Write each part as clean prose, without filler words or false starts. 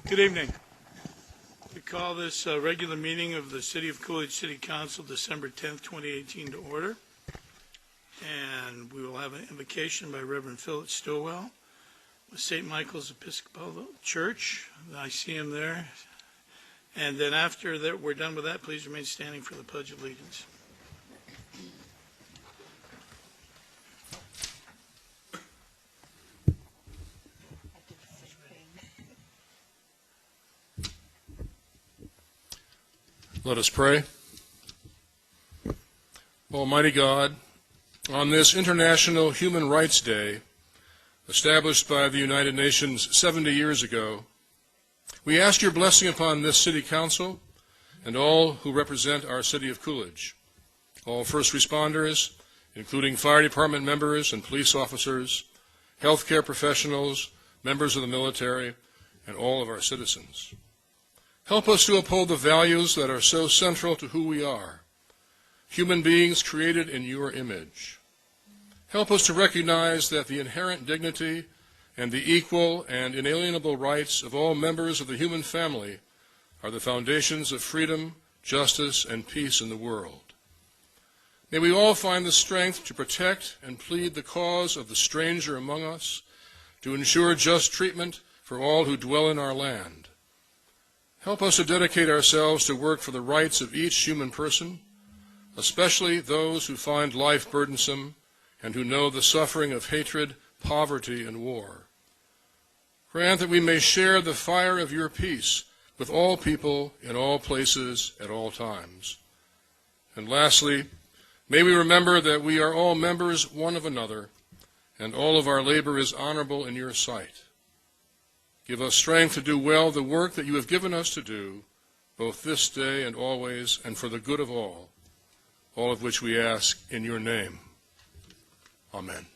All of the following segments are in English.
Good evening. We call this regular meeting of the City of Coolidge City Council, December 10th, 2018 to order. And we will have an invocation by Reverend Philip Stillwell with St. Michael's Episcopal Church. I see him there. And then after that, we're done with that, please remain standing for the Pledge of Allegiance. Let us pray. Almighty God, on this International Human Rights Day, established by the United Nations 70 years ago, we ask your blessing upon this City Council and all who represent our city of Coolidge, all first responders, including fire department members and police officers, healthcare professionals, members of the military, and all of our citizens. Help us to uphold the values that are so central to who we are, human beings created in your image. Help us to recognize that the inherent dignity and the equal and inalienable rights of all members of the human family are the foundations of freedom, justice, and peace in the world. May we all find the strength to protect and plead the cause of the stranger among us, to ensure just treatment for all who dwell in our land. Help us to dedicate ourselves to work for the rights of each human person, especially those who find life burdensome and who know the suffering of hatred, poverty, and war. Grant that we may share the fire of your peace with all people in all places at all times. And lastly, may we remember that we are all members one of another, and all of our labor is honorable in your sight. Give us strength to do well the work that you have given us to do, both this day and always, and for the good of all of which we ask in your name. Amen.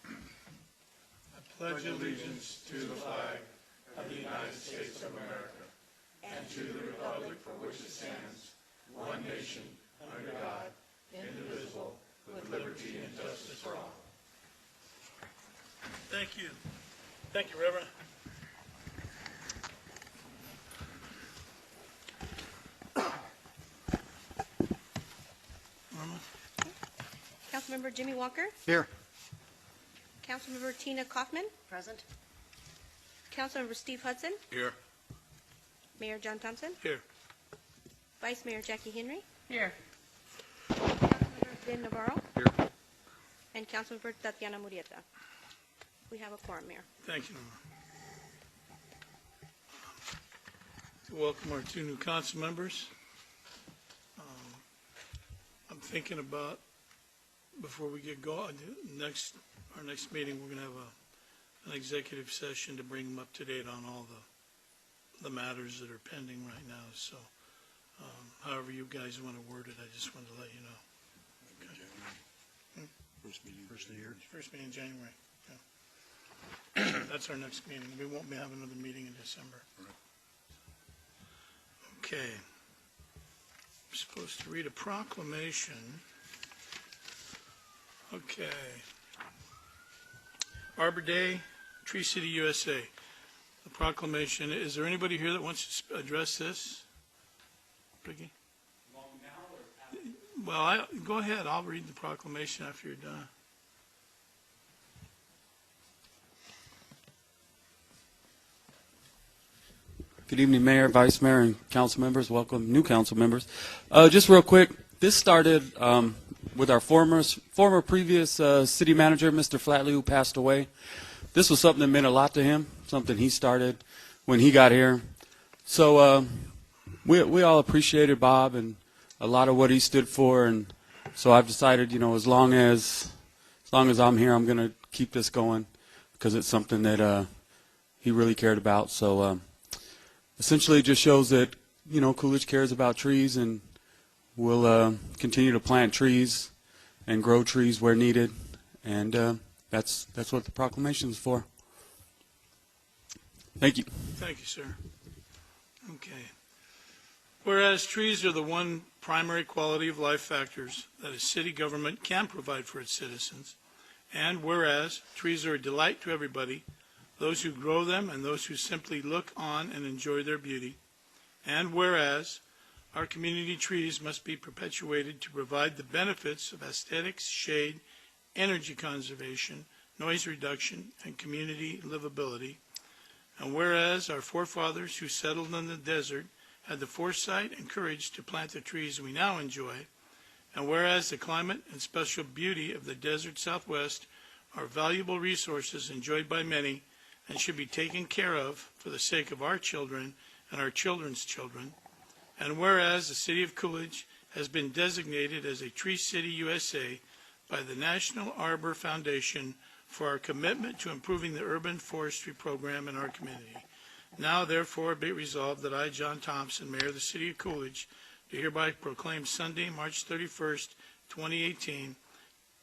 I pledge allegiance to the flag of the United States of America and to the republic for which it stands, one nation, under God, indivisible, with liberty and justice for all. Thank you. Thank you, Reverend. Councilmember Jimmy Walker. Here. Councilmember Tina Kaufman. Present. Councilmember Steve Hudson. Here. Mayor John Thompson. Here. Vice Mayor Jackie Henry. Here. Councilmember Ben Navarro. Here. And Councilmember Tatiana Murrieta. We have a quorum, Mayor. Thank you, Norma. Welcome our two new council members. I'm thinking about, before we get going, our next meeting, we're going to have an executive session to bring them up to date on all the matters that are pending right now. So however you guys want to word it, I just wanted to let you know. Okay. First meeting of the year. First meeting in January. That's our next meeting. We won't be having another meeting in December. Okay. I'm supposed to read a proclamation. Okay. Arbor Day, Tree City, USA. The proclamation. Is there anybody here that wants to address this? Ricky? Well, go ahead. I'll read the proclamation after you're done. Good evening, Mayor, Vice Mayor, and council members. Welcome, new council members. Just real quick, this started with our former previous city manager, Mr. Flatley, who passed away. This was something that meant a lot to him, something he started when he got here. So we all appreciated Bob and a lot of what he stood for, and so I've decided, as long as I'm here, I'm going to keep this going because it's something that he really cared about. So essentially, it just shows that Coolidge cares about trees, and we'll continue to plant trees and grow trees where needed, and that's what the proclamation is for. Thank you. Thank you, sir. Okay. Whereas trees are the one primary quality of life factors that a city government can provide for its citizens, and whereas trees are a delight to everybody, those who grow them, and those who simply look on and enjoy their beauty. And whereas our community trees must be perpetuated to provide the benefits of aesthetics, shade, energy conservation, noise reduction, and community livability. And whereas our forefathers who settled in the desert had the foresight and courage to plant the trees we now enjoy, and whereas the climate and special beauty of the desert Southwest are valuable resources enjoyed by many and should be taken care of for the sake of our children and our children's children, and whereas the City of Coolidge has been designated as a Tree City USA by the National Arbor Foundation for our commitment to improving the urban forestry program in our community. Now, therefore, be it resolved that I, John Thompson, Mayor of the City of Coolidge, do hereby proclaim Sunday, March 31st, 2018,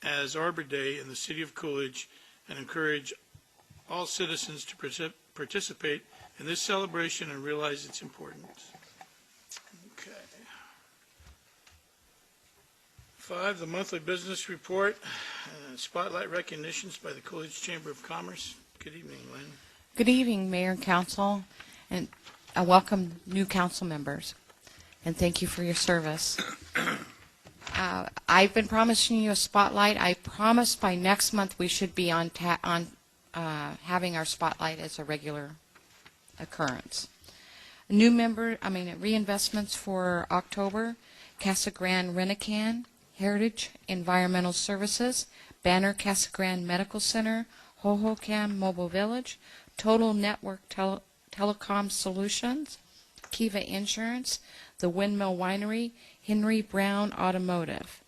as Arbor Day in the City of Coolidge, and encourage all citizens to participate in this celebration and realize its importance. Okay. 5, the monthly business report, spotlight recognitions by the Coolidge Chamber of Commerce. Good evening, Lynn. Good evening, Mayor and Council, and I welcome new council members, and thank you for your service. I've been promising you a spotlight. I promised by next month we should be on having our spotlight as a regular occurrence. Reinvestments for October: Casa Grande Renican, Heritage Environmental Services, Banner Casa Grande Medical Center, Hohokam Mobile Village, Total Network Telecom Solutions, Kiva Insurance, the Windmill Winery, Henry Brown Automotive.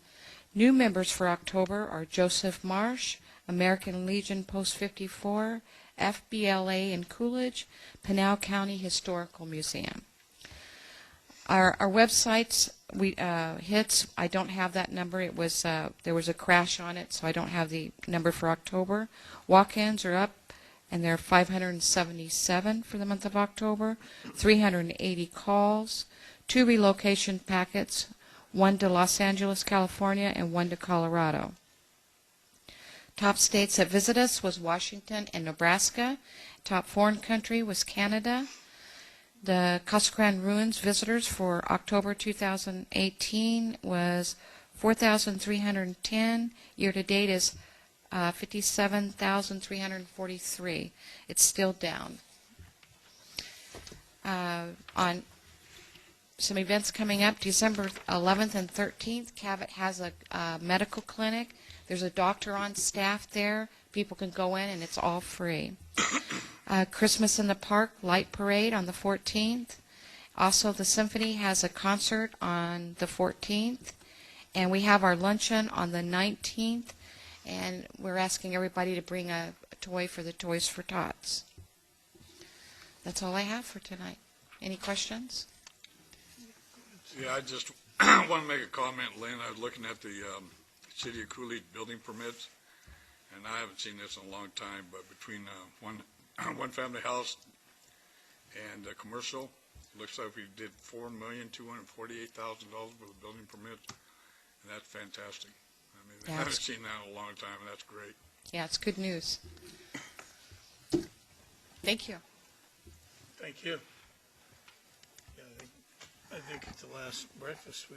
New members for October are Joseph Marsh, American Legion Post 54, FBLA in Coolidge, Pinal County Historical Museum. Our websites hits. I don't have that number. It was there was a crash on it, so I don't have the number for October. Walk-ins are up, and there are 577 for the month of October. 380 calls, 2 relocation packets, 1 to Los Angeles, California, and 1 to Colorado. Top states that visit us was Washington and Nebraska. Top foreign country was Canada. The Casa Grande Ruins visitors for October 2018 was 4,310. Year-to-date is 57,343. It's still down. On some events coming up, December 11th and 13th, Cabot has a medical clinic. There's a doctor on staff there. People can go in, and it's all free. Christmas in the Park Light Parade on the 14th. Also, the Symphony has a concert on the 14th. And we have our luncheon on the 19th. And we're asking everybody to bring a toy for the Toys for Tots. That's all I have for tonight. Any questions? Yeah, I just want to make a comment, Lynn. I was looking at the City of Coolidge building permits, and I haven't seen this in a long time, but between one family house and a commercial, looks like we did $4,248,000 for the building permit, and that's fantastic. I mean, I haven't seen that in a long time, and that's great. Yeah, it's good news. Thank you. Thank you. Yeah, I think at the last breakfast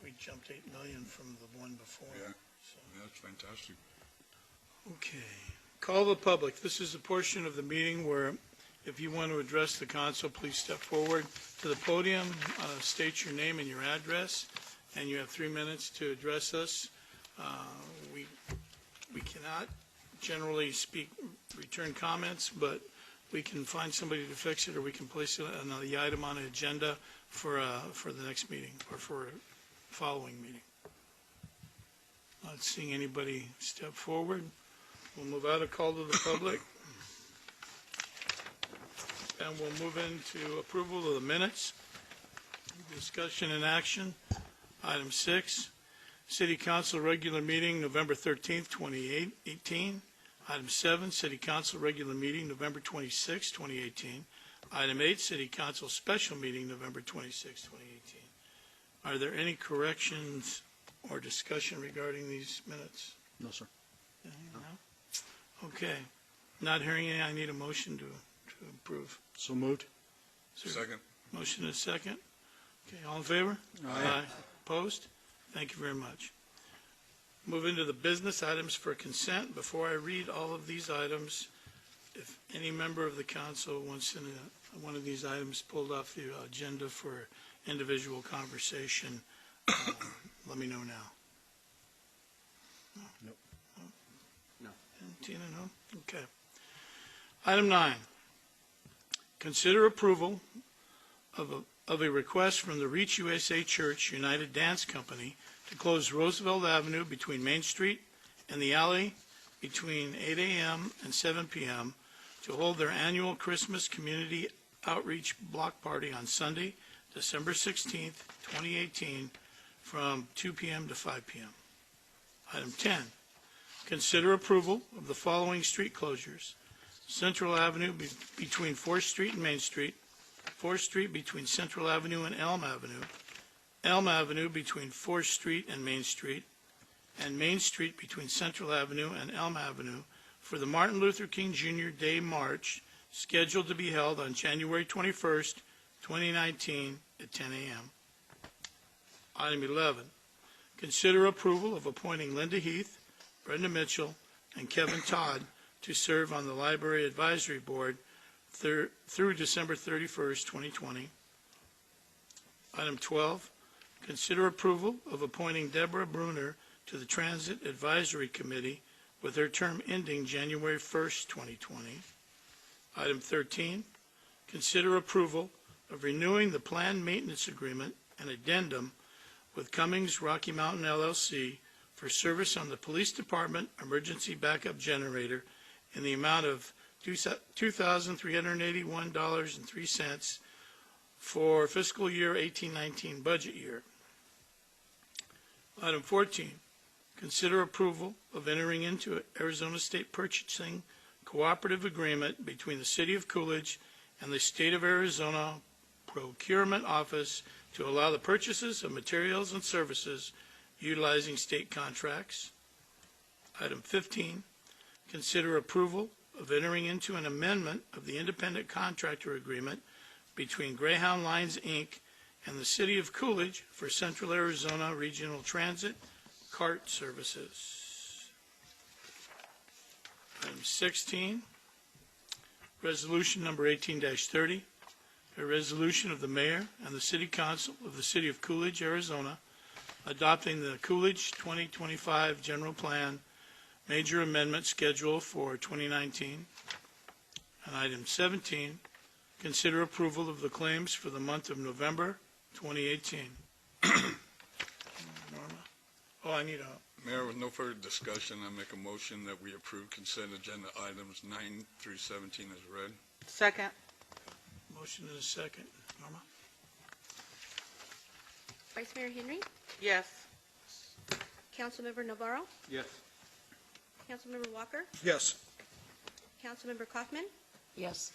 we jumped 8 million from the one before. Yeah, So. that's fantastic. Okay. Call the public. This is a portion of the meeting where if you want to address the council, please step forward to the podium, state your name and your address, and you have 3 minutes to address us. We cannot generally return comments, but we can find somebody to fix it, or we can place another item on the agenda for the next meeting or for a following meeting. Not seeing anybody step forward. We'll move out of call to the public. And we'll move into approval of the minutes. Discussion and action. Item 6, City Council regular meeting November 13th, 2018. Item 7, City Council regular meeting November 26th, 2018. Item 8, City Council special meeting November 26th, 2018. Are there any corrections or discussion regarding these minutes? No, sir. No? Okay. Not hearing any, I need a motion to approve. So moved. Is there Second. a motion and a second? Okay, all in favor? Aye. Opposed? Thank you very much. Move into the business items for consent. Before I read all of these items, if any member of the council wants one of these items pulled off the agenda for individual conversation, let me know now. No. No. Tina, no? Okay. Item 9, consider approval of a request from the Reach USA Church United Dance Company to close Roosevelt Avenue between Main Street and the alley between 8 a.m. and 7 p.m. to hold their annual Christmas Community Outreach Block Party on Sunday, December 16th, 2018, from 2 p.m. to 5 p.m. Item 10, consider approval of the following street closures: Central Avenue between 4th Street and Main Street, 4th Street between Central Avenue and Elm Avenue, Elm Avenue between 4th Street and Main Street, and Main Street between Central Avenue and Elm Avenue for the Martin Luther King Jr. Day March, scheduled to be held on January 21st, 2019 at 10 a.m. Item 11, consider approval of appointing Linda Heath, Brenda Mitchell, and Kevin Todd to serve on the Library Advisory Board through December 31st, 2020. Item 12, consider approval of appointing Deborah Bruner to the Transit Advisory Committee with her term ending January 1st, 2020. Item 13, consider approval of renewing the planned maintenance agreement and addendum with Cummings Rocky Mountain LLC for service on the Police Department Emergency Backup Generator in the amount of $2,381.03 for fiscal year 1819 budget year. Item 14, consider approval of entering into an Arizona State Purchasing Cooperative Agreement between the City of Coolidge and the State of Arizona Procurement Office to allow the purchases of materials and services utilizing state contracts. Item 15, consider approval of entering into an amendment of the independent contractor agreement between Greyhound Lines, Inc. and the City of Coolidge for Central Arizona Regional Transit CART services. Item 16, resolution number 18-30, a resolution of the mayor and the city council of the City of Coolidge, Arizona, adopting the Coolidge 2025 General Plan Major Amendment Schedule for 2019. And item 17, consider approval of the claims for the month of November 2018. Norma? Oh, I need a, Mayor, with no further discussion, I make a motion that we approve consent agenda items 9 through 17 as read. Second. motion and a second. Norma? Vice Mayor Henry, Yes. Councilmember Navarro, Yes. Councilmember Walker, Yes. Councilmember Kaufman, Yes.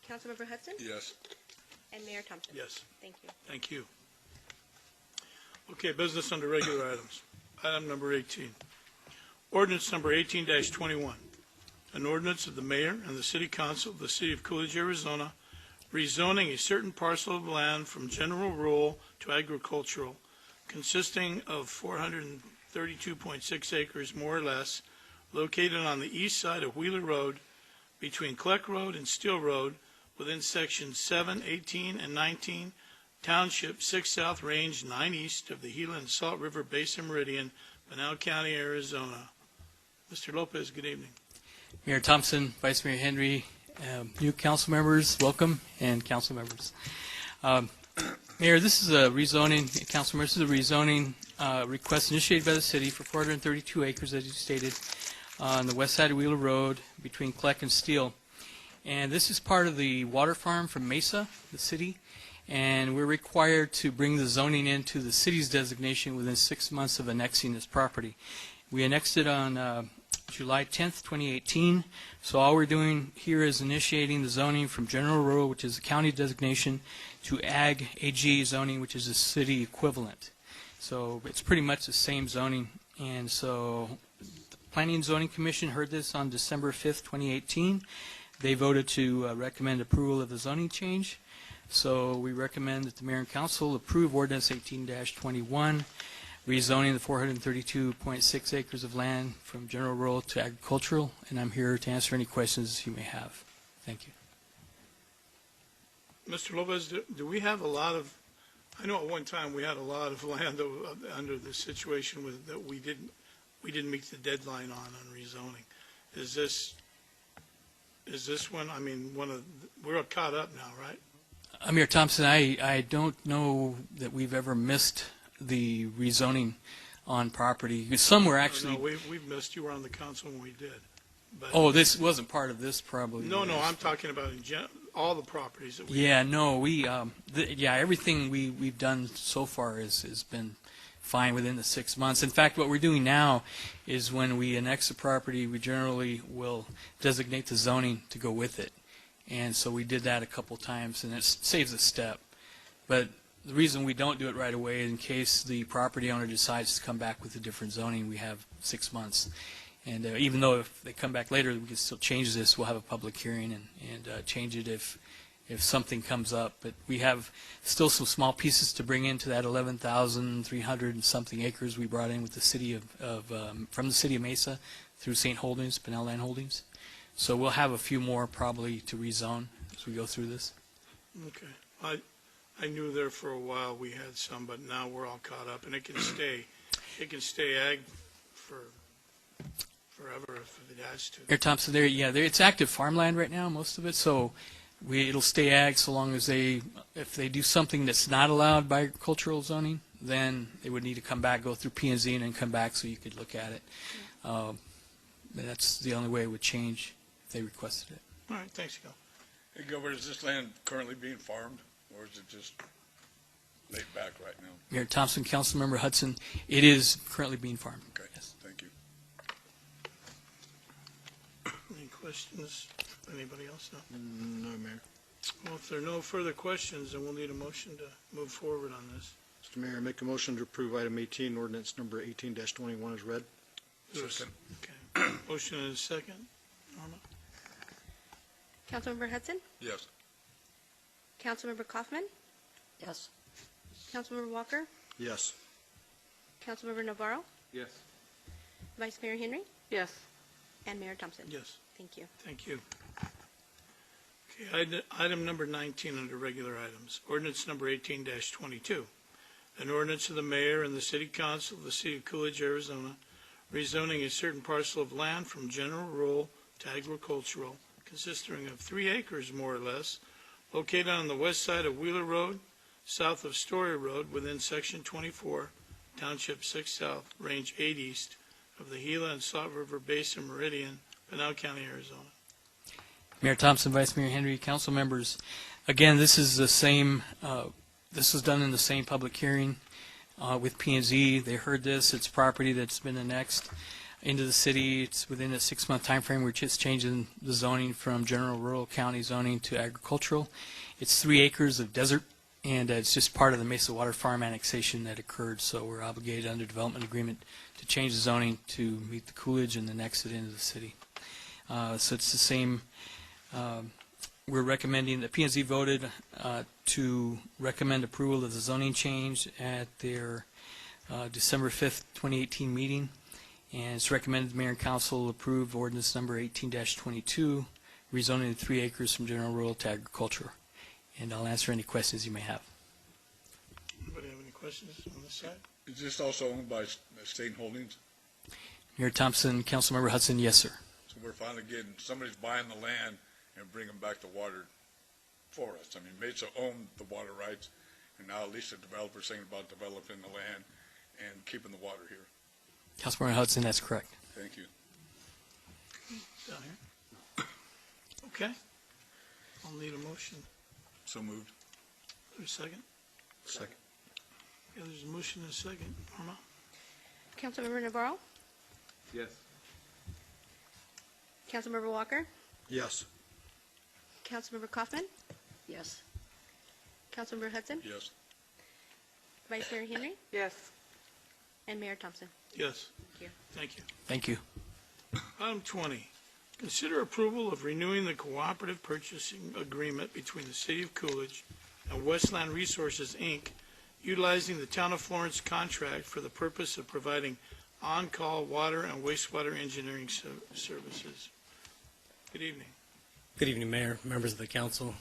Councilmember Hudson, Yes. and Mayor Thompson. Yes. Thank you. Thank you. Okay, business under regular items. Item number 18. Ordinance number 18-21. An ordinance of the mayor and the city council of the City of Coolidge, Arizona, rezoning a certain parcel of land from general rural to agricultural, consisting of 432.6 acres, more or less, located on the east side of Wheeler Road, between Kleck Road and Steel Road, within sections 7, 18, and 19, Township 6 South, Range 9 East of the Gila and Salt River Basin Meridian, Pinal County, Arizona. Mr. Lopez, good evening. Mayor Thompson, Vice Mayor Henry, new council members, welcome, and council members. Mayor, this is a rezoning, council members, this is a rezoning request initiated by the city for 432 acres, as you stated, on the west side of Wheeler Road between Kleck and Steel. And this is part of the water farm from Mesa, the city, and we're required to bring the zoning into the city's designation within 6 months of annexing this property. We annexed it on July 10th, 2018, so all we're doing here is initiating the zoning from general rural, which is the county designation, to Ag AG zoning, which is the city equivalent. So it's pretty much the same zoning, and so the Planning and Zoning Commission heard this on December 5th, 2018. They voted to recommend approval of the zoning change. So we recommend that the mayor and council approve ordinance 18-21, rezoning the 432.6 acres of land from general rural to agricultural, and I'm here to answer any questions you may have. Thank you. Mr. Lopez, do we have a lot of, I know at one time we had a lot of land under the situation with, that we didn't meet the deadline on rezoning. Is this one, I mean, we're caught up now, right? Mayor Thompson, I don't know that we've ever missed the rezoning on property. Some were actually... No, we've missed, you were on the council when we did. But Oh, this wasn't part of this, probably. No, I'm talking about all the properties that we. Yeah, no, everything we've done so far has been fine within the 6 months. In fact, what we're doing now is when we annex a property, we generally will designate the zoning to go with it. And so we did that a couple times, and it saves a step. But the reason we don't do it right away is in case the property owner decides to come back with a different zoning, we have 6 months. And even though if they come back later, we can still change this. We'll have a public hearing and change it if something comes up. But we have still some small pieces to bring into that 11,300 and something acres we brought in with the city from the city of Mesa through St. Holdings, Pinell Land Holdings. So we'll have a few more probably to rezone as we go through this. Okay. I knew there for a while we had some, but now we're all caught up, and it can stay ag for forever if it has to. Mayor Thompson, it's active farmland right now, most of it. So it'll stay ag so long as if they do something that's not allowed by agricultural zoning, then they would need to come back, go through P&Z, and then come back so you could look at it. That's the only way it would change if they requested it. All right, thanks, Gil. Hey, Gilbert, is this land currently being farmed, or is it just laid back right now? Mayor Thompson, Councilmember Hudson, it is currently being farmed. Okay, Yes. thank you. Any questions? Anybody else? No? No, Mayor. Well, if there are no further questions, then we'll need a motion to move forward on this. Mr. Mayor, I make a motion to approve item 18, ordinance number 18-21 is read. Second. Okay. Motion and a second. Norma? Councilmember Hudson, Yes. Councilmember Kaufman, Yes. Councilmember Walker, Yes. Councilmember Navarro, Yes. Vice Mayor Henry, Yes. and Mayor Thompson. Yes. Thank you. Thank you. Okay, item number 19 under regular items. Ordinance number 18-22. An ordinance of the mayor and the city council of the city of Coolidge, Arizona, rezoning a certain parcel of land from general rural to agricultural, consisting of 3 acres more or less, located on the west side of Wheeler Road, south of Story Road, within Section 24, Township 6 South, Range 8 East of the Gila and Salt River Basin Meridian, Pinell County, Arizona. Mayor Thompson, Vice Mayor Henry, council members, again, this is the same, this was done in the same public hearing with P&Z. They heard this. It's property that's been annexed into the city. It's within a 6-month time frame. We're just changing the zoning from general rural county zoning to agricultural. It's 3 acres of desert, and it's just part of the Mesa Water Farm annexation that occurred. So we're obligated under development agreement to change the zoning to meet the Coolidge and annex it into the city. So it's the same. We're recommending, the P&Z voted to recommend approval of the zoning change at their December 5th, 2018 meeting. And it's recommended the mayor and council approve ordinance number 18-22, rezoning the 3 acres from general rural to agriculture. And I'll answer any questions you may have. Anybody have any questions on this side? Is this also owned by State Holdings? Mayor Thompson, Councilmember Hudson, yes, sir. So we're finally getting, somebody's buying the land and bringing back the water for us. I mean, Mesa owned the water rights, and now at least the developer's saying about developing the land and keeping the water here. Councilmember Hudson, that's correct. Thank you. Down here? Okay. I'll need a motion. So moved. There's a second? Second. Yeah, there's a motion and a second. Norma? Councilmember Navarro, Yes. Councilmember Walker, Yes. Councilmember Kaufman, Yes. Councilmember Hudson, Yes. Vice Mayor Henry, Yes. and Mayor Thompson. Yes. Thank you. Thank you. Thank you. Item 20, consider approval of renewing the cooperative purchasing agreement between the City of Coolidge and Westland Resources, Inc., utilizing the Town of Florence contract for the purpose of providing on-call water and wastewater engineering services. Good evening. Good evening, Mayor, members of the council.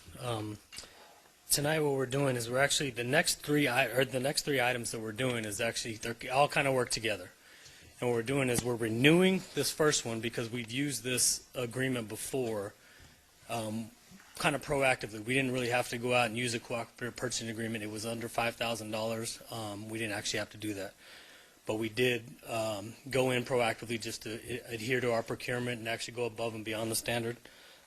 Tonight, what we're doing is we're actually the next three items that we're doing is actually they all kind of work together. And what we're doing is we're renewing this first one because we've used this agreement before, kind of proactively. We didn't really have to go out and use a cooperative purchasing agreement. It was under $5,000. We didn't actually have to do that. But we did go in proactively just to adhere to our procurement and actually go above and beyond the standard.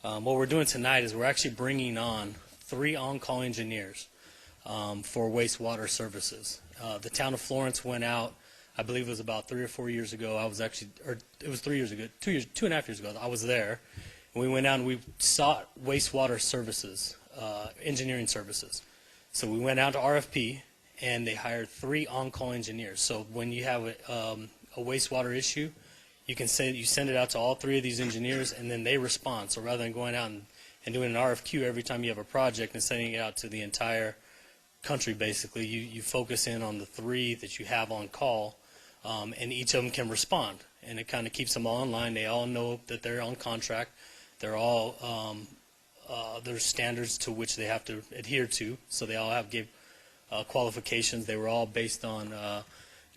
What we're doing tonight is we're actually bringing on 3 on-call engineers for wastewater services. The town of Florence went out, I believe it was about 3 or 4 years ago. It was 3 years ago, 2.5 years ago. I was there. And we went out and we sought wastewater services, engineering services. So we went out to RFP and they hired 3 on-call engineers. So when you have a wastewater issue, you send it out to all 3 of these engineers and then they respond. So rather than going out and doing an RFQ every time you have a project and sending it out to the entire country, basically, you focus in on the 3 that you have on call, and each of them can respond. And it kind of keeps them all in line. They all know that they're on contract. They're all, there's standards to which they have to adhere to. So they all have qualifications. They were all based on, none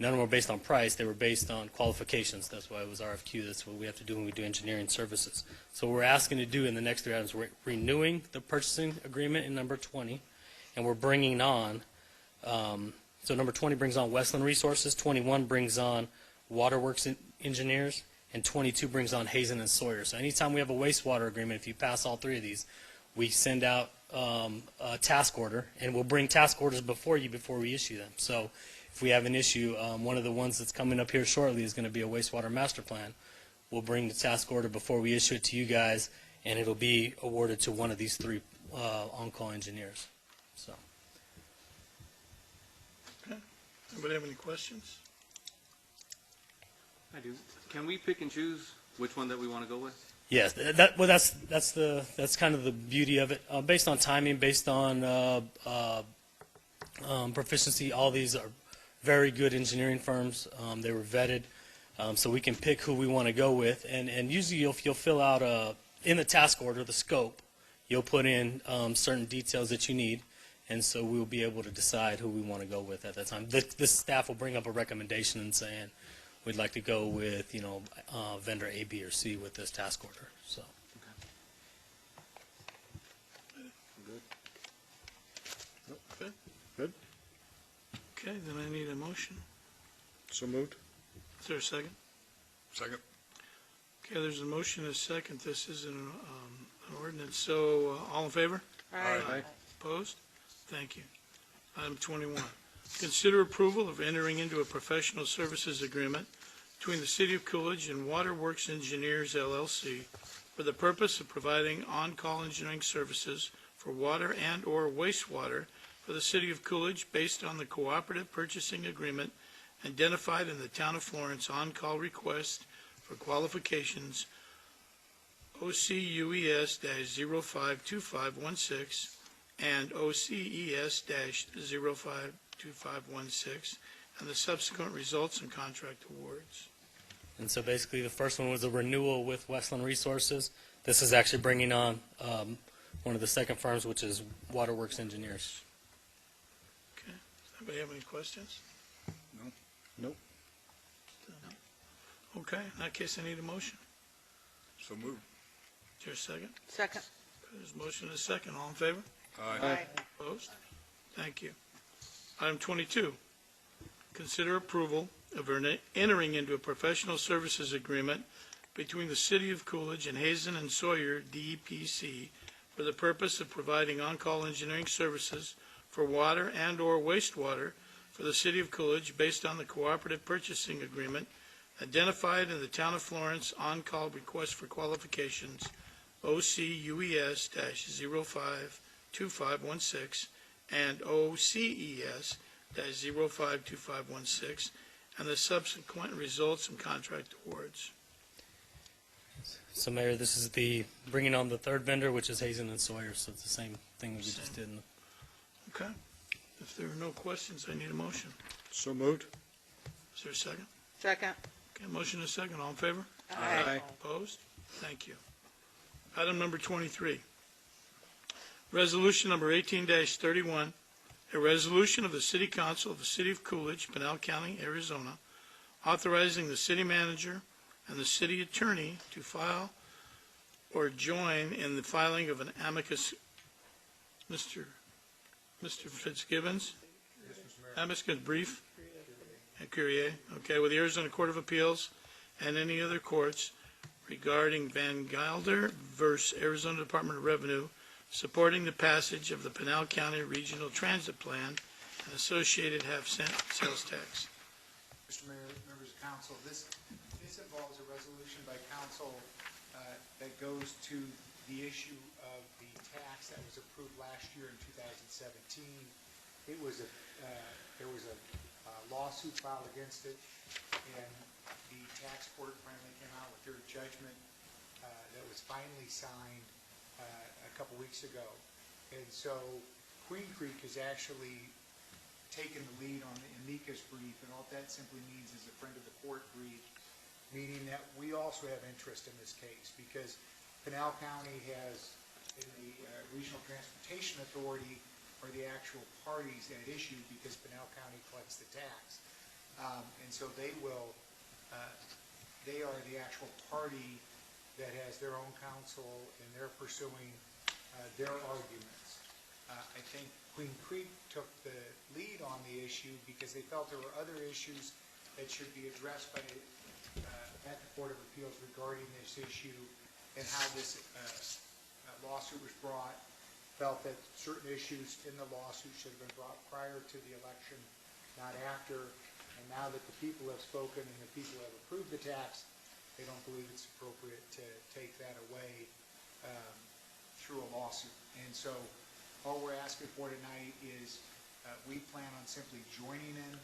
of them were based on price. They were based on qualifications. That's why it was RFQ. That's what we have to do when we do engineering services. So what we're asking to do in the next 3 items, we're renewing the purchasing agreement in number 20, and we're bringing on, so number 20 brings on Westland Resources, 21 brings on Waterworks Engineers, and 22 brings on Hazen and Sawyer. So anytime we have a wastewater agreement, if you pass all 3 of these, we send out a task order, and we'll bring task orders before we issue them. So if we have an issue, one of the ones that's coming up here shortly is going to be a wastewater master plan. We'll bring the task order before we issue it to you guys, and it'll be awarded to one of these 3 on-call engineers. So. Anybody have any questions? I do. Can we pick and choose which one that we want to go with? Yes, that's kind of the beauty of it. Based on timing, based on proficiency, all these are very good engineering firms. They were vetted, so we can pick who we want to go with. And usually you'll fill out in the task order, the scope, you'll put in certain details that you need, and so we'll be able to decide who we want to go with at that time. This staff will bring up a recommendation and saying, we'd like to go with, vendor A, B, or C with this task order. So. Good. Good. Okay, then I need a motion. So moved. Is there a second? Second. Okay, there's a motion and a second. This is an ordinance. So all in favor? Aye. Opposed? Thank you. Item 21. Consider approval of entering into a professional services agreement between the City of Coolidge and Waterworks Engineers, LLC, for the purpose of providing on-call engineering services for water and/or wastewater for the City of Coolidge based on the cooperative purchasing agreement identified in the Town of Florence on-call request for qualifications OCUES-052516 and OCES-052516, and the subsequent results and contract awards. And so basically the first one was a renewal with Westland Resources. This is actually bringing on one of the second firms, which is Waterworks Engineers. Okay. Does anybody have any questions? No. Nope. Okay. In that case, I need a motion. So moved. Is there a second? Second. There's a motion and a second. All in favor? Aye. Opposed? Thank you. Item 22, consider approval of entering into a professional services agreement between the City of Coolidge and Hazen and Sawyer, DEPC, for the purpose of providing on-call engineering services for water and/or wastewater for the City of Coolidge based on the cooperative purchasing agreement identified in the Town of Florence on-call request for qualifications OCUES-052516 and OCES-052516, and the subsequent results and contract awards. So Mayor, this is the bringing on the third vendor, which is Hazen and Sawyer, so it's the same thing that we just did. Okay. If there are no questions, I need a motion. So moved. Is there a second? Second. Okay, motion and a second. All in favor? Aye. Opposed? Thank you. Item number 23. Resolution number 18-31, a resolution of the City Council of the City of Coolidge, Pinal County, Arizona, authorizing the city manager and the city attorney to file or join in the filing of an amicus. Mr. Fitzgibbons? Amicus brief? Curie, okay, with the Arizona Court of Appeals and any other courts regarding Van Gilder versus Arizona Department of Revenue, supporting the passage of the Pinal County Regional Transit Plan and associated half-cent sales tax. Mr. Mayor, members of council, this involves a resolution by council that goes to the issue of the tax that was approved last year in 2017. There was a lawsuit filed against it, and the tax court finally came out with their judgment that was finally signed a couple weeks ago. And so Queen Creek has actually taken the lead on the amicus brief, and all that simply means is a friend of the court brief, meaning that we also have interest in this case, because Pinal County has, in the Regional Transportation Authority, are the actual parties at issue because Pinal County collects the tax. And so they are the actual party that has their own counsel, and they're pursuing their arguments. I think Queen Creek took the lead on the issue because they felt there were other issues that should be addressed by at the Court of Appeals regarding this issue and how this lawsuit was brought. Felt that certain issues in the lawsuit should have been brought prior to the election, not after. And now that the people have spoken and the people have approved the tax, they don't believe it's appropriate to take that away through a lawsuit. And so all we're asking for tonight is we plan on simply joining in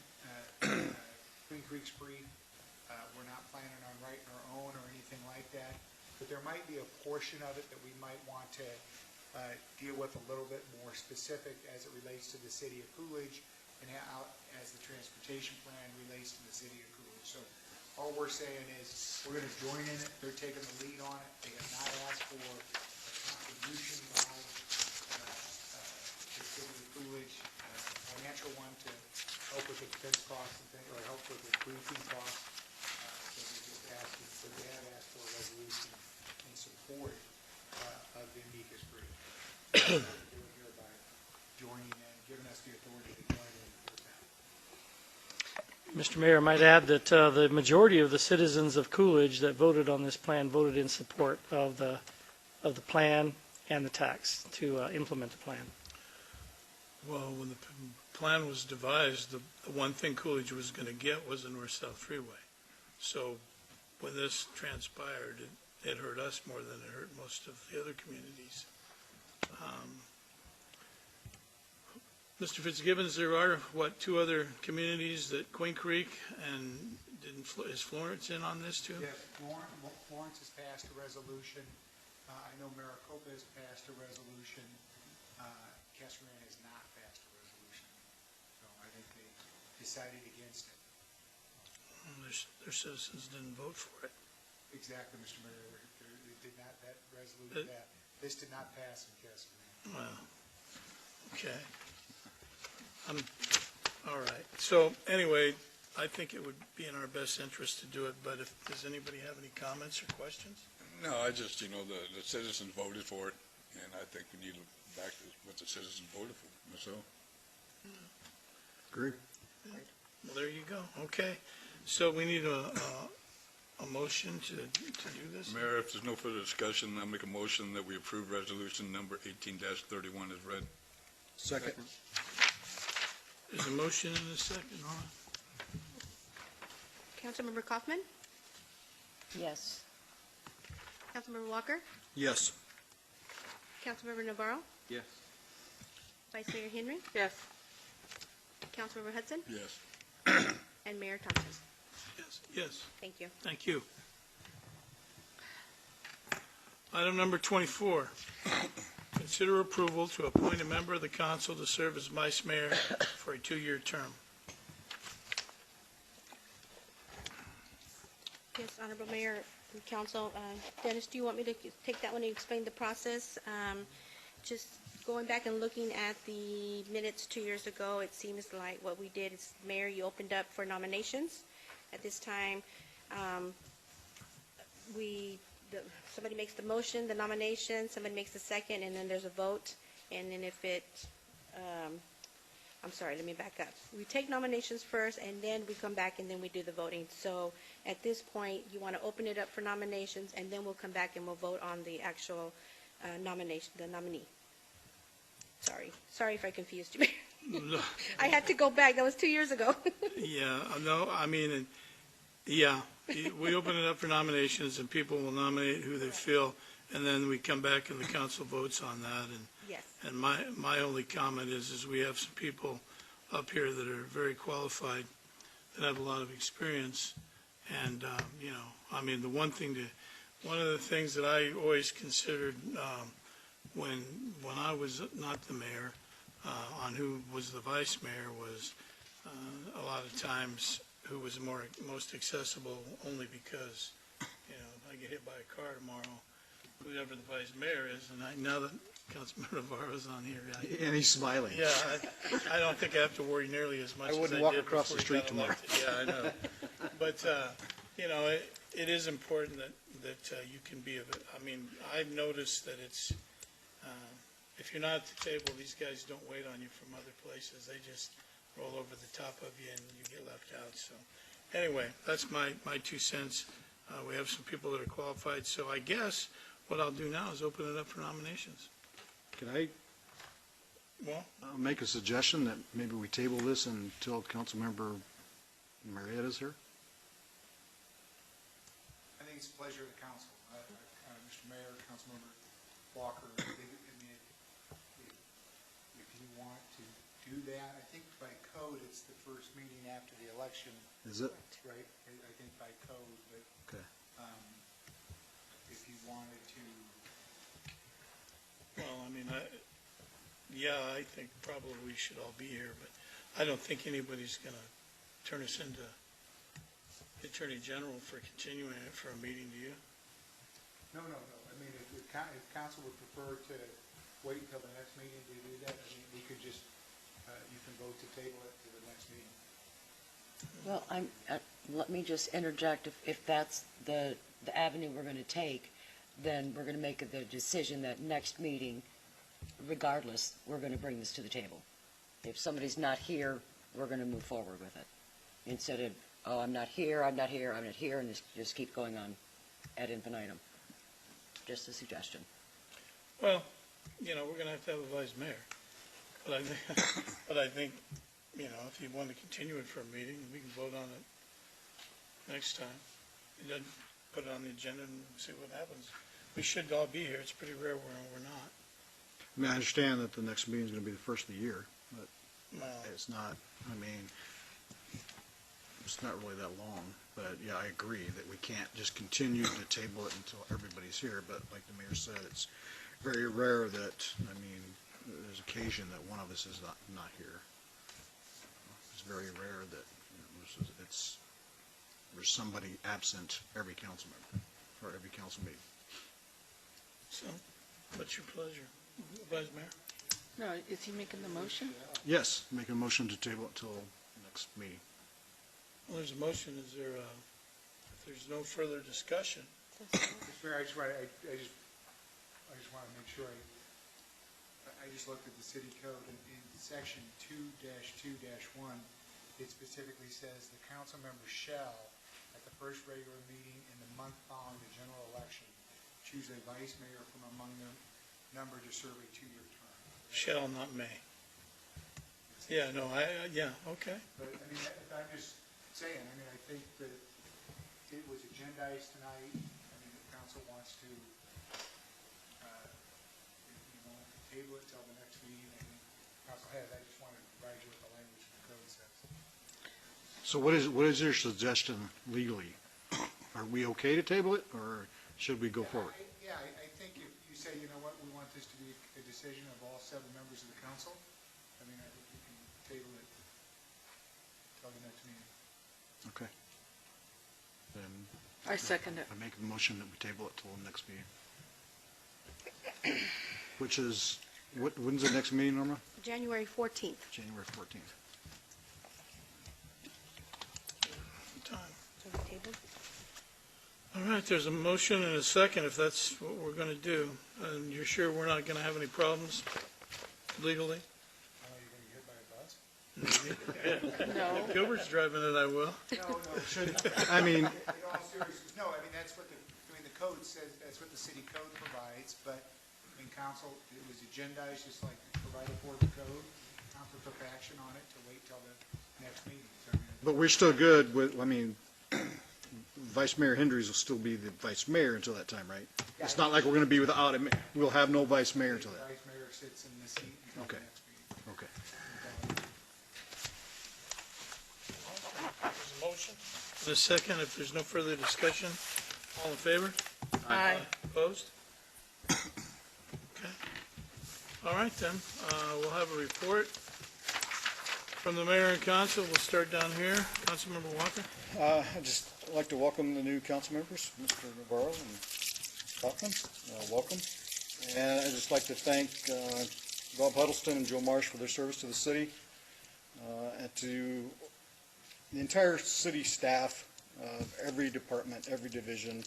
Queen Creek's brief. We're not planning on writing our own or anything like that, but there might be a portion of it that we might want to deal with a little bit more specific as it relates to the city of Coolidge and how as the transportation plan relates to the city of Coolidge. So all we're saying is we're going to join in it. They're taking the lead on it. They have not asked for a contribution by the city of Coolidge, a financial one to help with the defense costs and things, or help with the briefing costs. So they just asked, so they have asked for a resolution in support of the amicus brief. Hereby joining and giving us the authority to join in with that. Mr. Mayor, I might add that the majority of the citizens of Coolidge that voted on this plan voted in support of the plan and the tax to implement the plan. Well, when the plan was devised, the one thing Coolidge was going to get was a north-south freeway. So when this transpired, it hurt us more than it hurt most of the other communities. Mr. Fitzgibbons, there are, two other communities that Queen Creek and is Florence in on this too? Yes, Florence has passed a resolution. I know Maricopa has passed a resolution. Casagrande has not passed a resolution. So I think they decided against it. Their citizens didn't vote for it. Exactly, Mr. Mayor. They did not, that resolution, this did not pass in Casagrande. Well, okay. All right. So anyway, I think it would be in our best interest to do it, but does anybody have any comments or questions? No, I just, the citizens voted for it, and I think we need to back what the citizens voted for, myself. Agree. Well, there you go. Okay. So we need a motion to do this? Mayor, if there's no further discussion, I'll make a motion that we approve resolution number 18-31 as read. Second. There's a motion and a second on it. Councilmember Kaufman? Yes. Councilmember Walker? Yes. Councilmember Navarro? Yes. Vice Mayor Henry? Yes. Councilmember Hudson? Yes. And Mayor Thompson? Yes. Yes. Thank you. Thank you. Item number 24, consider approval to appoint a member of the council to serve as vice mayor for a 2-year term. Yes, Honorable Mayor and Council. Dennis, do you want me to take that one and explain the process? Just going back and looking at the minutes 2 years ago, it seems like what we did is, Mayor, you opened up for nominations. At this time, somebody makes the motion, the nomination, somebody makes the second, and then there's a vote. And then if it, I'm sorry, let me back up. We take nominations first, and then we come back, and then we do the voting. So at this point, you want to open it up for nominations, and then we'll come back and we'll vote on the actual nomination, the nominee. Sorry if I confused you. I had to go back. That was 2 years ago. Yeah, no, I mean, yeah, we open it up for nominations, and people will nominate who they feel, and then we come back and the council votes on that. And Yes. And my only comment is we have some people up here that are very qualified, that have a lot of experience. And, you know, I mean, one of the things that I always considered when I was not the mayor, on who was the vice mayor, was a lot of times who was most accessible, only because, you know, if I get hit by a car tomorrow, whoever the vice mayor is, and now that Councilman Navarro's on here. And he's smiling. Yeah, I don't think I have to worry nearly as much as I did. I wouldn't walk across the before he street got tomorrow. elected. Yeah, I know. But, you know, it is important that you can be, I mean, I've noticed that it's, if you're not at the table, these guys don't wait on you from other places. They just roll over the top of you and you get left out. So anyway, that's my 2 cents. We have some people that are qualified. So I guess what I'll do now is open it up for nominations. Can I make a suggestion that maybe we table this until Councilmember Marietta's here? I think it's a pleasure of the council. Mr. Mayor, Councilmember Walker, I mean, if you want to do that, I think by code, it's the first meeting after the election. Is it? Right, I think by code, but Okay. if you wanted to. Well, I mean, I think probably we should all be here, but I don't think anybody's going to turn us into the Attorney General for continuing it for a meeting, do you? No. I mean, if council would prefer to wait until the next meeting to do that, I mean, we could just, you can vote to table it to the next meeting. Well, let me just interject. If that's the avenue we're going to take, then we're going to make the decision that next meeting, regardless, we're going to bring this to the table. If somebody's not here, we're going to move forward with it. Instead of, oh, I'm not here, and just keep going on ad infinitum. Just a suggestion. Well, you know, we're going to have a vice mayor. But I think, you know, if you want to continue it for a meeting, we can vote on it next time. And then put it on the agenda and see what happens. We should all be here. It's pretty rare we're not. I mean, I understand that the next meeting is going to be the first of the year, but Well, it's not, I mean, it's not really that long. But, yeah, I agree that we can't just continue to table it until everybody's here. But like the mayor said, it's very rare that, I mean, there's occasion that one of us is not here. It's very rare that, you know, there's somebody absent every council member, or every council meeting. so, what's your pleasure, Vice Mayor? No, is he making the motion? Yes, make a motion to table it till next meeting. Well, there's a motion. Is there if there's no further discussion? Mr. Mayor, I just want to make sure I just looked at the city code in section 2-2-1, it specifically says the council member shall, at the first regular meeting in the month following the general election, choose a vice mayor from among the number to serve a 2-year term. Shall, not may. Yeah, no, yeah, okay. But, I mean, I'm just saying, I mean, I think that it was agendized tonight. I mean, the council wants to, table it till the next meeting, and council has, I just wanted to provide you with the language the code says. So what is your suggestion legally? Are we okay to table it, or should we go forward? I think be a decision of all 7 members of the council. I mean, I think you can table it till the next meeting. Okay. Then I second it. I make a motion that we table it till the next meeting. Which is, when's the next meeting, Norma? January 14th. January 14th. Time. So we tabled? All right, there's a motion and a second, if that's what we're going to do. And you're sure we're not going to have any problems legally? No. If Gilbert's driving it, I will. No, shouldn't. I mean, in all seriousness, no, I mean, that's what the code says, that's what the city code provides, but in council, it was agendized, just like provided for the code. Council took action on it to wait till the next meeting. So, I mean, But we're still good with, I mean, Vice Mayor Hendry's will still be the vice mayor until that time, right? It's not like we're going to be without him. We'll have no vice mayor until the that. vice mayor sits in the seat until Okay. the next meeting. Okay. There's a motion. And a second, if there's no further discussion, all in favor? Aye. Opposed? Okay. All right, then, we'll have a report from the mayor and council. We'll start down here. Councilmember Walker. I'd just like to welcome the new council members, Mr. Navarro and Hoffman. Welcome. And I'd just like to thank Bob Huddleston and Joe Marsh for their service to the city, and to the entire city staff, every department, every division.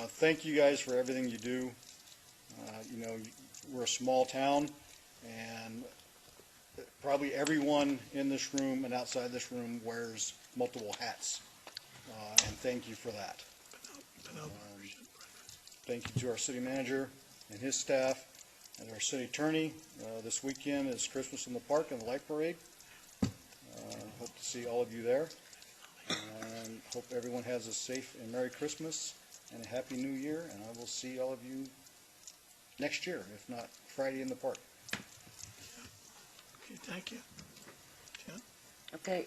Thank you guys for everything you do. You know, we're a small town, and probably everyone in this room and outside this room wears multiple hats. And thank you for that. Thank you to our city manager and his staff and our city attorney. This weekend is Christmas in the Park and the Light Parade. Hope to see all of you there. And hope everyone has a safe and Merry Christmas and a Happy New Year. And I will see all of you next year, if not Friday in the park. Okay, thank you. Jen? Okay,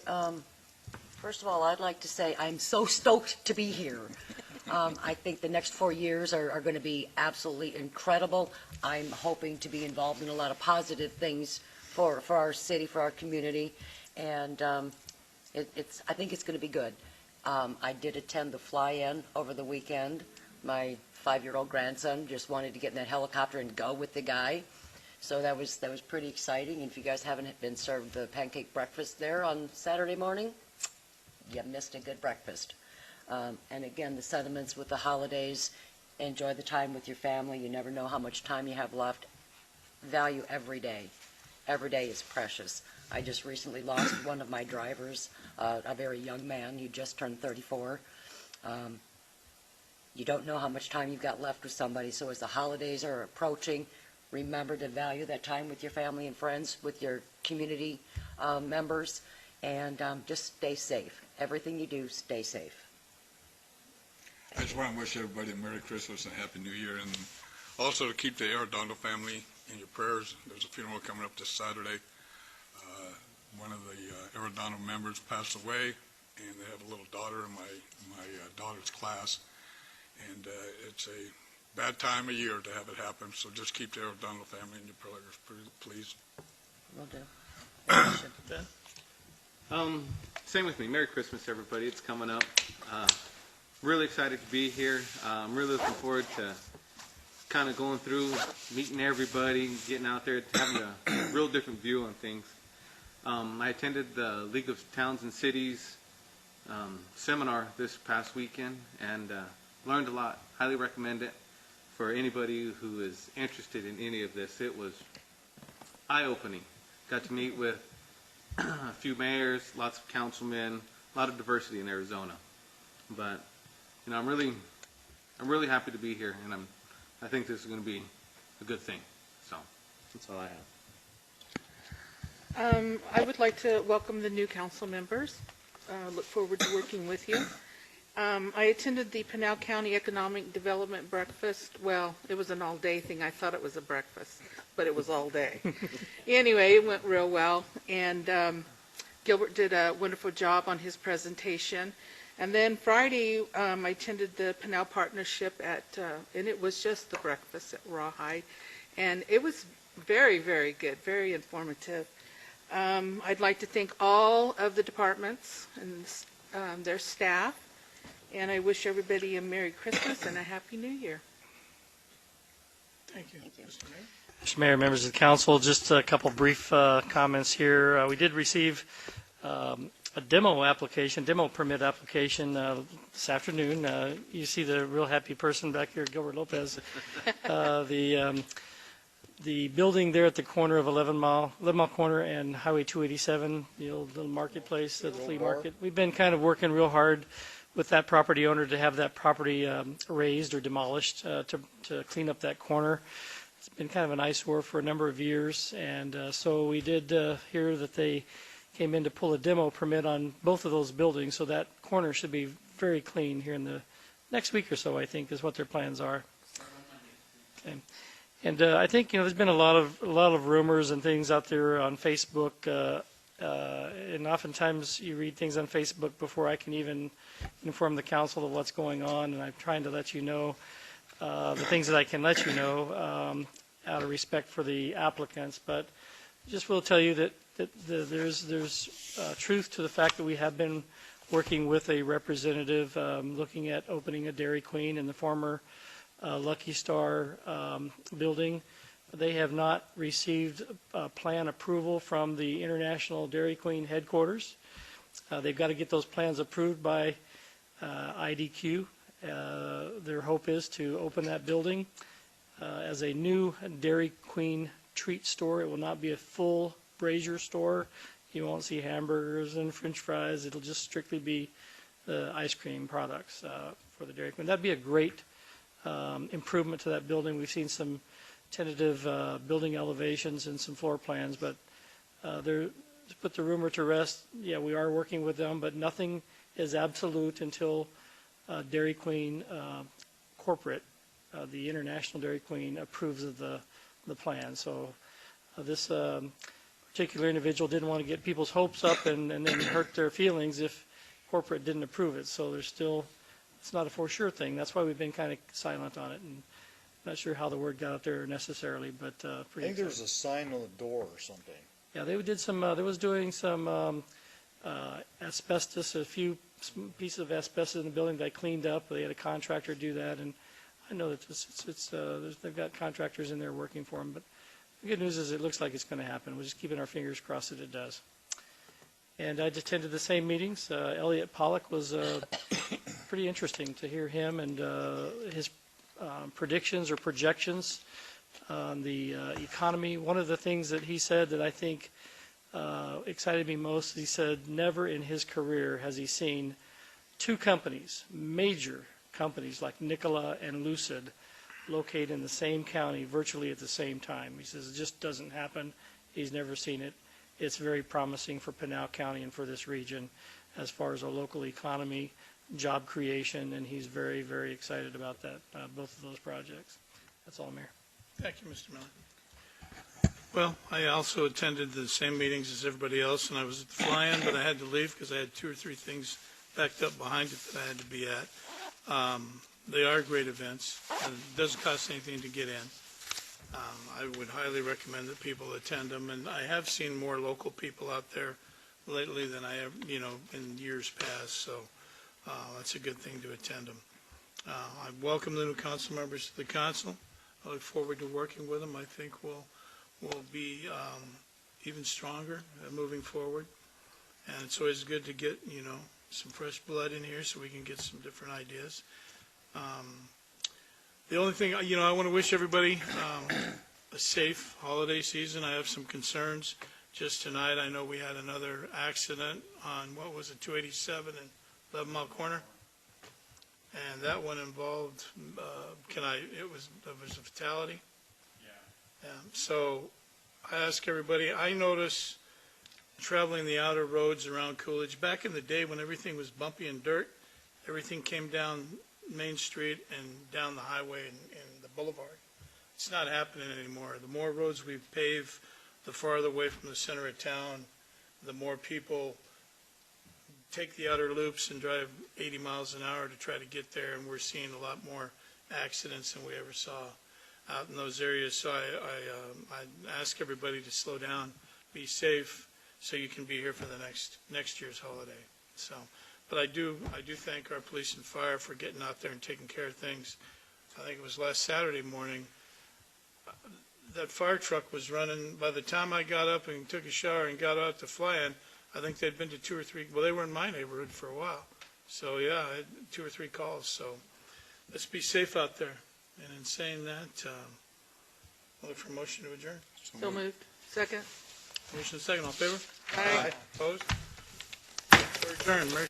first of all, I'd like to say I'm so stoked to be here. I think the next 4 years are going to be absolutely incredible. I'm hoping to be involved in a lot of positive things for our city, for our community, and I think it's going to be good. I did attend the fly-in over the weekend. My 5-year-old grandson just wanted to get in that helicopter and go with the guy. So that was pretty exciting. And if you guys haven't been served the pancake breakfast there on Saturday morning, you missed a good breakfast. And again, the sentiments with the holidays, enjoy the time with your family. You never know how much time you have left. Value every day. Every day is precious. I just recently lost one of my drivers, a very young man. He just turned 34. You don't know how much time you've got left with somebody. So as the holidays are approaching, remember to value that time with your family and friends, with your community members, and just stay safe. Everything you do, stay safe. I just want to wish everybody a Merry Christmas and Happy New Year, and also to keep the Arredondo family in your prayers. There's a funeral coming up this Saturday. One of the Arredondo members passed away, and they have a little daughter in my daughter's class, and it's a bad time of year to have it happen, so just keep the Arredondo family in your prayers, please. Will do. Ben? Same with me. Merry Christmas, everybody. It's coming up. Really excited to be here. I'm really looking forward to kind of going through, meeting everybody, getting out there, having a real different view on things. I attended the League of Towns and Cities seminar this past weekend and learned a lot. Highly recommend it for anybody who is interested in any of this. It was eye-opening. Got to meet with a few mayors, lots of councilmen, a lot of diversity in Arizona. But you know, I'm really happy to be here, and I think this is going to be a good thing. So that's all I have. I would like to welcome the new council members. Look forward to working with you. I attended the Pinal County Economic Development Breakfast. Well, it was an all-day thing. I thought it was a breakfast, but it was all day. Anyway, it went real well, and Gilbert did a wonderful job on his presentation. And then Friday, I attended the Pinal Partnership and it was just the breakfast at Rawhide. and it was very, very good, very informative. I'd like to thank all of the departments and their staff, and I wish everybody a Merry Christmas and a Happy New Year. Thank you. Mr. Mayor. Mr. Mayor, members of the council, just a couple brief comments here. We did receive a demo permit application this afternoon. You see the real happy person back here, Gilbert Lopez. The building there at the corner of 11 Mile Corner and Highway 287, the old little marketplace, the flea market. We've been kind of working real hard with that property owner to have that property razed or demolished to clean up that corner. It's been kind of an eyesore for a number of years, and so we did hear that they came in to pull a demo permit on both of those buildings, so that corner should be very clean here in the next week or so, I think, is what their plans are. Okay. And I think, there's been a lot of rumors and things out there on Facebook, and oftentimes you read things on Facebook before I can even inform the council of what's going on, and I'm trying to let you know the things that I can let you know out of respect for the applicants. But just will tell you that there's truth to the fact that we have been working with a representative looking at opening a Dairy Queen in the former Lucky Star building. They have not received plan approval from the International Dairy Queen headquarters. They've got to get those plans approved by IDQ. Their hope is to open that building as a new Dairy Queen treat store. It will not be a full brazier store. You won't see hamburgers and French fries. It'll just strictly be the ice cream products for the Dairy Queen. That'd be a great improvement to that building. We've seen some tentative building elevations and some floor plans, but to put the rumor to rest, yeah, we are working with them, but nothing is absolute until Dairy Queen corporate, the International Dairy Queen, approves of the plan. So this particular individual didn't want to get people's hopes up and then hurt their feelings if corporate didn't approve it. So there's still, it's not a for sure thing. That's why we've been kind of silent on it, and not sure how the word got out there necessarily, but pretty I think there was a sign on the door or something. Yeah, they did some, they was doing some asbestos, a few pieces of asbestos in the building they cleaned up. They had a contractor do that, and I know that they've got contractors in there working for them, but the good news is it looks like it's going to happen. We're just keeping our fingers crossed that it does. And I attended the same meetings. Elliot Pollock was pretty interesting to hear him and his predictions or projections on the economy. One of the things that he said that I think excited me most, he said never in his career has he seen two companies, major companies like Nikola and Lucid, located in the same county virtually at the same time. He says it just doesn't happen. He's never seen it. It's very promising for Pinal County and for this region as far as our local economy, job creation, and he's very, very excited about that, both of those projects. That's all, Mayor. Thank you, Mr. Miller. Well, I also attended the same meetings as everybody else, and I was at the fly-in, but I had to leave because I had 2 or 3 things backed up behind it that I had to be at. They are great events. It doesn't cost anything to get in. I would highly recommend that people attend them, and I have seen more local people out there lately than I have, in years past, so that's a good thing to attend them. I welcome the new council members to the council. I look forward to working with them. I think we'll be even stronger moving forward, and it's always good to get, some fresh blood in here so we can get some different ideas. The only thing, I want to wish everybody a safe holiday season. I have some concerns. Just tonight, I know we had another accident on, 287 and 11 Mile Corner? And that one involved, it was a fatality? Yeah. So I ask everybody, I notice traveling the outer roads around Coolidge, back in the day when everything was bumpy and dirt, everything came down Main Street and down the highway and the boulevard. It's not happening anymore. The more roads we pave, the farther away from the center of town, the more people take the outer loops and drive 80 miles an hour to try to get there, and we're seeing a lot more accidents than we ever saw. out in those areas. So I ask everybody to slow down, be safe, so you can be here for the next year's holiday. So, but I do thank our police and fire for getting out there and taking care of things. I think it was last Saturday morning. That fire truck was running. By the time I got up and took a shower and got out to fly in, I think they'd been to 2 or 3. Well, they were in my neighborhood for a while. So yeah, I had 2 or 3 calls. So let's be safe out there. And in saying that, I'll look for a motion to adjourn. So moved. Second. Motion second. All in favor? Aye. Opposed? We're adjourned. Merry